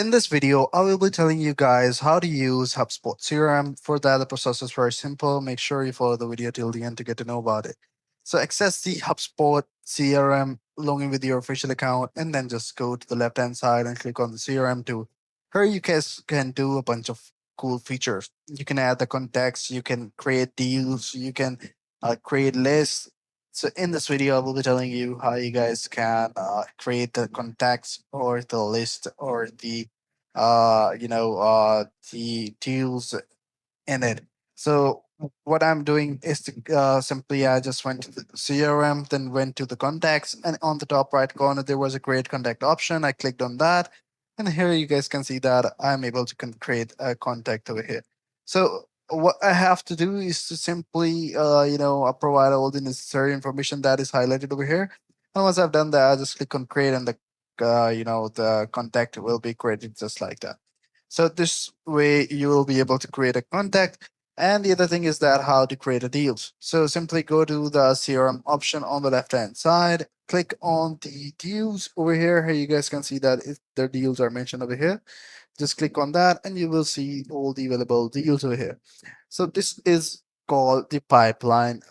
In this video, I will be telling you guys how to use HubSpot CRM. For that, the process is very simple. Make sure you follow the video till the end to get to know about it. So access the HubSpot CRM, log in with your official account, and then just go to the left-hand side and click on the CRM tool. Here you guys can do a bunch of cool features. You can add the contacts, you can create deals, you can create lists. So in this video, I will be telling you how you guys can create the contacts or the list or the deals in it. So what I'm doing is to simply I just went to the CRM, then went to the contacts, and on the top right corner there was a create contact option. I clicked on that, and here you guys can see that I'm able to create a contact over here. So what I have to do is to simply provide all the necessary information that is highlighted over here. And once I've done that, I just click on create, and the contact will be created just like that. So this way you will be able to create a contact. And the other thing is that how to create a deals. So simply go to the CRM option on the left hand side, click on the deals over here. Here you guys can see that the deals are mentioned over here. Just click on that and you will see all the available deals over here. So this is called the pipeline.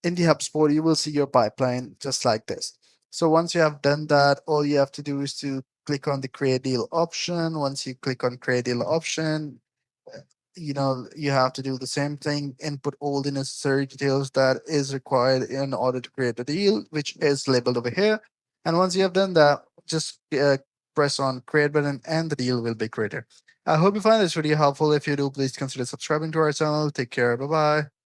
In the HubSpot, you will see your pipeline just like this. So once you have done that, all you have to do is to click on the create deal option. Once you click on create deal option, you have to do the same thing, input all the necessary details that is required in order to create a deal, which is labeled over here. And once you have done that, just press on create button and the deal will be created. I hope you find this video helpful. If you do, please consider subscribing to our channel. Take care. Bye bye.